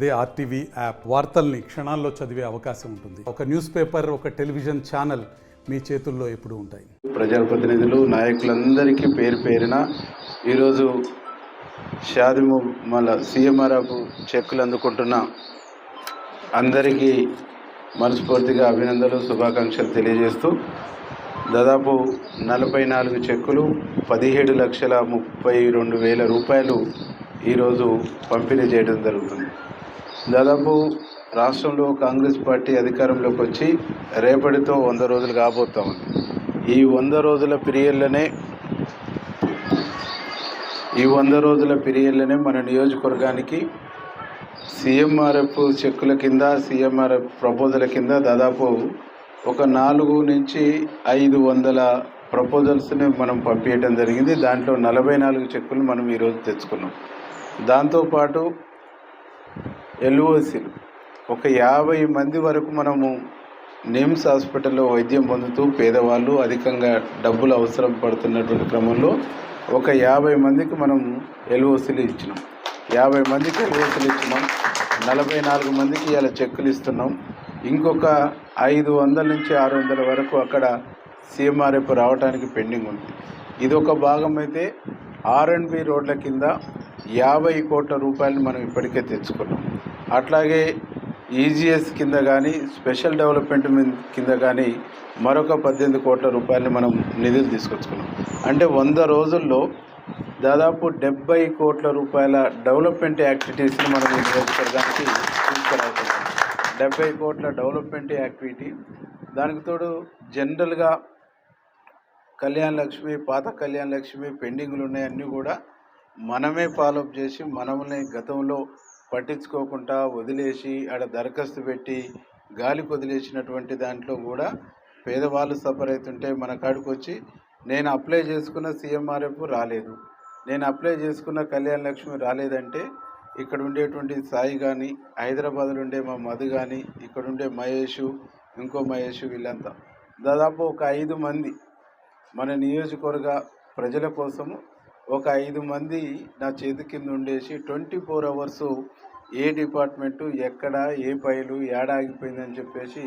అదే RTV app వార్తల్ని క్షణాల్లో చదివే అవకాశం ఉంటుంది. ఒక న్యూస్ పేపర్, ఒక టెలివిజన్ ఛానల్ మీ చేతుల్లో ఎప్పుడూ ఉంటాయి. ప్రజాప్రతినిధులు, నాయకులందరికీ పేరు పేరున ఈరోజు షాదిమల సీఎంఆర్ఎఫ్ చెక్కులు అందుకుంటున్న అందరికీ మనస్ఫూర్తిగా అభినందనలు, శుభాకాంక్షలు తెలియజేస్తూ దాదాపు 44 చెక్కులు 17,32,000 రూపాయలు ఈరోజు పంపిణీ చేయడం జరుగుతుంది. దాదాపు రాష్ట్రంలో కాంగ్రెస్ పార్టీ అధికారంలోకి వచ్చి రేపటితో 100 రోజులు కాబోతా ఉంది. ఈ 100 రోజుల పీరియడ్లోనే మన నియోజకవర్గానికి సీఎంఆర్ఎఫ్ చెక్కుల కింద, సీఎంఆర్ఎఫ్ ప్రపోజల్ కింద దాదాపు ఒక 400 నుంచి 500 ప్రపోజల్స్ని మనం పంపించడం జరిగింది. దాంట్లో 44 చెక్కులు మనం ఈరోజు తెచ్చుకున్నాం. దాంతోపాటు ఎల్ఓసీలు ఒక 50 మంది వరకు మనము నిమ్స్ హాస్పిటల్లో వైద్యం పొందుతూ పేదవాళ్ళు అధికంగా డబ్బులు అవసరం పడుతున్నటువంటి క్రమంలో ఒక 50 మందికి మనం ఎల్ఓసీలు ఇచ్చినాం. 50 మందికి ఎల్ఓసీలు ఇచ్చినాం. 44 మందికి ఇలా చెక్కులు ఇస్తున్నాం. ఇంకొక 500 నుంచి 600 వరకు అక్కడ సీఎంఆర్ఎఫ్ రావడానికి పెండింగ్ ఉంది. ఇది ఒక భాగం అయితే R&B రోడ్ల కింద 50 కోట్ల రూపాయలు మనం ఇప్పటికే తెచ్చుకున్నాం. అట్లాగే ఈజీఎస్ కింద కానీ, స్పెషల్ డెవలప్మెంట్ కింద కానీ మరొక 18 కోట్ల రూపాయలు మనం నిధులు తీసుకొచ్చుకున్నాం. అంటే 100 రోజుల్లో దాదాపు 70 కోట్ల రూపాయల డెవలప్మెంట్ యాక్టివిటీస్ని మనం ఈ నియోజకవర్గానికి తీసుకురావుతున్నాం. 70 కోట్ల డెవలప్మెంట్ యాక్టివిటీ. దానికి తోడు జనరల్గా కళ్యాణ్ లక్ష్మి, పాత కళ్యాణ్ లక్ష్మి పెండింగ్లు ఉన్నాయన్నీ కూడా మనమే ఫాలోఅప్ చేసి, మనల్ని గతంలో పట్టించుకోకుండా వదిలేసి ఆడ దరఖాస్తు పెట్టి గాలికి వదిలేసినటువంటి దాంట్లో కూడా పేదవాళ్ళు సఫర్ అవుతుంటే మన కాడికి వచ్చి నేను అప్లై చేసుకున్న సీఎంఆర్ఎఫ్ రాలేదు, నేను అప్లై చేసుకున్న కళ్యాణ్ లక్ష్మి రాలేదంటే ఇక్కడ ఉండేటువంటి సాయి కానీ, హైదరాబాద్లో ఉండే మా మధు కానీ, ఇక్కడ ఉండే మహేష్, ఇంకో మహేష్, వీళ్ళంతా దాదాపు ఒక 5 మంది మన నియోజకవర్గ ప్రజల కోసము ఒక 5 మంది నా చేతి కింద ఉండేసి 24 అవర్స్ ఏ డిపార్ట్మెంటు ఎక్కడ ఏ ఫైలు ఏడాగిపోయిందని చెప్పేసి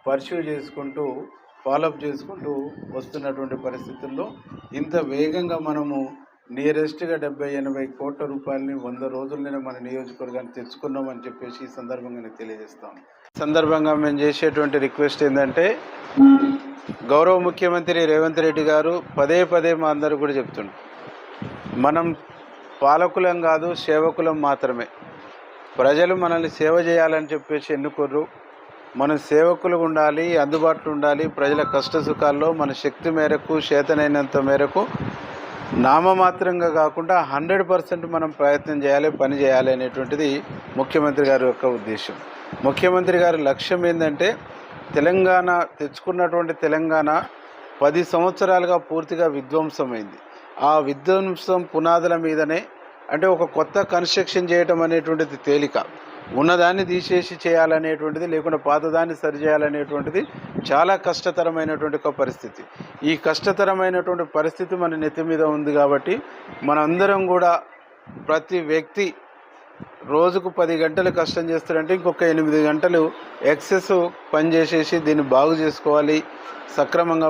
పర్స్యూ చేసుకుంటూ, ఫాలోఅప్ చేసుకుంటూ వస్తున్నటువంటి పరిస్థితుల్లో ఇంత వేగంగా మనము నియరెస్ట్గా 70-80 కోట్ల రూపాయలని 100 రోజుల్లోనే మన నియోజకవర్గాన్ని తెచ్చుకున్నామని చెప్పేసి ఈ సందర్భంగా నేను తెలియజేస్తాను. సందర్భంగా మేము చేసేటువంటి రిక్వెస్ట్ ఏంటంటే, గౌరవ ముఖ్యమంత్రి రేవంత్ రెడ్డి గారు పదే మా అందరూ కూడా చెప్తున్నారు, మనం పాలకులం కాదు, సేవకులం మాత్రమే. ప్రజలు మనల్ని సేవ చేయాలని చెప్పేసి ఎన్నుకోర్రు. మనం సేవకులు ఉండాలి, అందుబాటులో ఉండాలి. ప్రజల కష్ట సుఖాల్లో మన శక్తి మేరకు, చేతనైనంత మేరకు నామమాత్రంగా కాకుండా 100% మనం ప్రయత్నం చేయాలి, పని చేయాలి అనేటువంటిది ముఖ్యమంత్రి గారి యొక్క ఉద్దేశం. ముఖ్యమంత్రి గారి లక్ష్యం ఏంటంటే, తెలంగాణ తెచ్చుకున్నటువంటి తెలంగాణ 10 సంవత్సరాలుగా పూర్తిగా విధ్వంసమైంది. ఆ విధ్వంసం పునాదుల మీదనే, అంటే ఒక కొత్త కన్స్ట్రక్షన్ చేయటం అనేటువంటిది తేలిక, ఉన్నదాన్ని తీసేసి చేయాలనేటువంటిది, లేకుండా పాతదాన్ని సరిచేయాలనేటువంటిది చాలా కష్టతరమైనటువంటి ఒక పరిస్థితి. ఈ కష్టతరమైనటువంటి పరిస్థితి మన నెత్తి మీద ఉంది కాబట్టి మనందరం కూడా, ప్రతి వ్యక్తి రోజుకు 10 గంటలు కష్టం చేస్తారంటే ఇంకొక 8 గంటలు ఎక్సెస్ పని చేసేసి దీన్ని బాగు చేసుకోవాలి, సక్రమంగా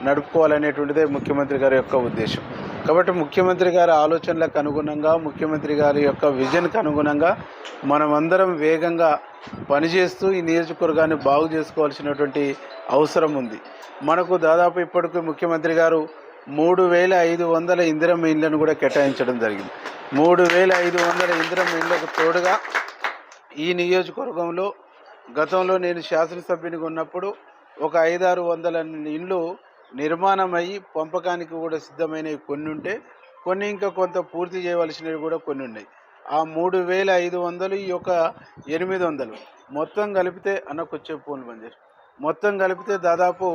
నడుపుకోవాలనేటువంటిదే ముఖ్యమంత్రి గారి యొక్క ఉద్దేశం. కాబట్టి ముఖ్యమంత్రి గారి ఆలోచనలకు అనుగుణంగా, ముఖ్యమంత్రి గారి యొక్క విజన్కి అనుగుణంగా మనమందరం వేగంగా పనిచేస్తూ ఈ నియోజకవర్గాన్ని బాగు చేసుకోవాల్సినటువంటి అవసరం ఉంది. మనకు దాదాపు ఇప్పటికీ ముఖ్యమంత్రి గారు 3,500 ఇందిరమ్మ ఇళ్లను కూడా కేటాయించడం జరిగింది. 3,500 ఇందిరమ్మ ఇళ్లకు తోడుగా ఈ నియోజకవర్గంలో గతంలో నేను శాసనసభ్యునిగా ఉన్నప్పుడు ఒక 500-600 ఇండ్లు నిర్మాణం అయ్యి పంపకానికి కూడా సిద్ధమైనవి కొన్ని ఉంటే, కొన్ని ఇంకా కొంత పూర్తి చేయవలసినవి కూడా కొన్ని ఉన్నాయి. ఆ 3,500 ఈ యొక్క 800 మొత్తం కలిపితే అన్నకొచ్చే ఫోన్ బంద్ చేసి మొత్తం కలిపితే దాదాపు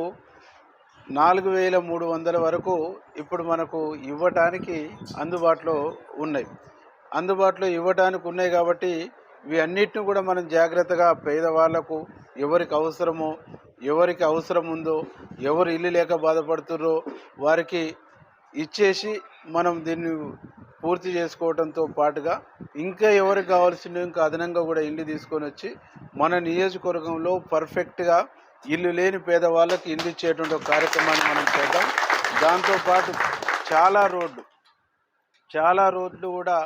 4,300 వరకు ఇప్పుడు మనకు ఇవ్వటానికి అందుబాటులో ఉన్నాయి కాబట్టి ఇవి అన్నిటిని కూడా మనం జాగ్రత్తగా పేదవాళ్లకు ఎవరికి అవసరం ఉందో, ఎవరు ఇల్లు లేక బాధపడుతున్నారో వారికి ఇచ్చేసి మనం దీన్ని పూర్తి చేసుకోవడంతో పాటుగా ఇంకా ఎవరికి కావాల్సిన ఇంకా అదనంగా కూడా ఇల్లు తీసుకొని వచ్చి మన నియోజకవర్గంలో పర్ఫెక్ట్గా ఇల్లు లేని పేదవాళ్ళకి ఇల్లు ఇచ్చేటువంటి ఒక కార్యక్రమాన్ని మనం చేద్దాం. దాంతోపాటు చాలా రోడ్లు కూడా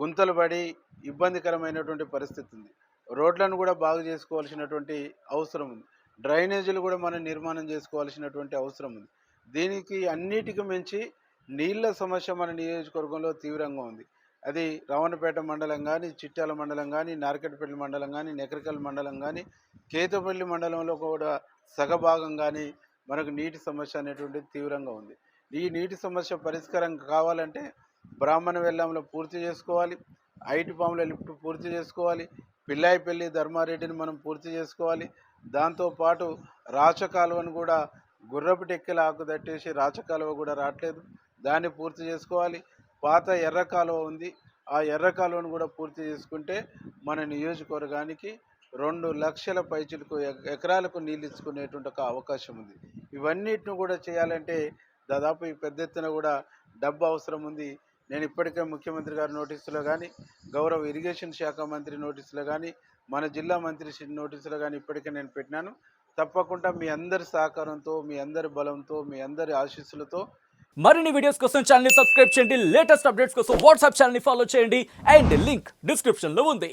గుంతలు పడి ఇబ్బందికరమైనటువంటి పరిస్థితి ఉంది. రోడ్లను కూడా బాగు చేసుకోవాల్సినటువంటి అవసరం ఉంది. డ్రైనేజీలు కూడా మనం నిర్మాణం చేసుకోవాల్సినటువంటి అవసరం ఉంది. దీనికి అన్నిటికీ మించి నీళ్ళ సమస్య మన నియోజకవర్గంలో తీవ్రంగా ఉంది. అది రావణపేట మండలం కానీ, చిట్యాల మండలం కానీ, నార్కెట్పల్లి మండలం కానీ, నెకరికల్ మండలం కానీ, కేతపల్లి మండలంలో కూడా సగభాగం కానీ మనకు నీటి సమస్య అనేటువంటిది తీవ్రంగా ఉంది. ఈ నీటి సమస్య పరిష్కారం కావాలంటే బ్రాహ్మణ వెల్లంలో పూర్తి చేసుకోవాలి, ఐటిపాముల లిఫ్ట్ పూర్తి చేసుకోవాలి, పిల్లాయిపల్లి ధర్మారెడ్డిని మనం పూర్తి చేసుకోవాలి. దాంతోపాటు రాచకాలువను కూడా గుర్రపు టెక్కెల ఆకు తట్టేసి రాచకాలువ కూడా రావట్లేదు, దాన్ని పూర్తి చేసుకోవాలి. పాత ఎర్ర కాలువ ఉంది, ఆ ఎర్ర కాలువను కూడా పూర్తి చేసుకుంటే మన నియోజకవర్గానికి 2 లక్షల పైచిలకు ఎకరాలకు నీళ్ళు ఇచ్చుకునేటువంటి ఒక అవకాశం ఉంది. ఇవన్నిటిని కూడా చేయాలంటే దాదాపు ఈ పెద్ద ఎత్తున కూడా డబ్బు అవసరం ఉంది. నేను ఇప్పటికే ముఖ్యమంత్రి గారి నోటీసులో కానీ, గౌరవ ఇరిగేషన్ శాఖ మంత్రి నోటీసులో కానీ, మన జిల్లా మంత్రి నోటీసులో కానీ ఇప్పటికే నేను పెట్టినాను. తప్పకుండా మీ అందరి సహకారంతో, మీ అందరి బలంతో, మీ అందరి ఆశీస్సులతో మరిన్ని వీడియోస్ కోసం ఛానల్ ని సబ్స్క్రైబ్ చేయండి. లేటెస్ట్ అప్డేట్స్ కోసం వాట్సాప్ ఛానల్ ని ఫాలో చేయండి. అండ్ లింక్ డిస్క్రిప్షన్ లో ఉంది.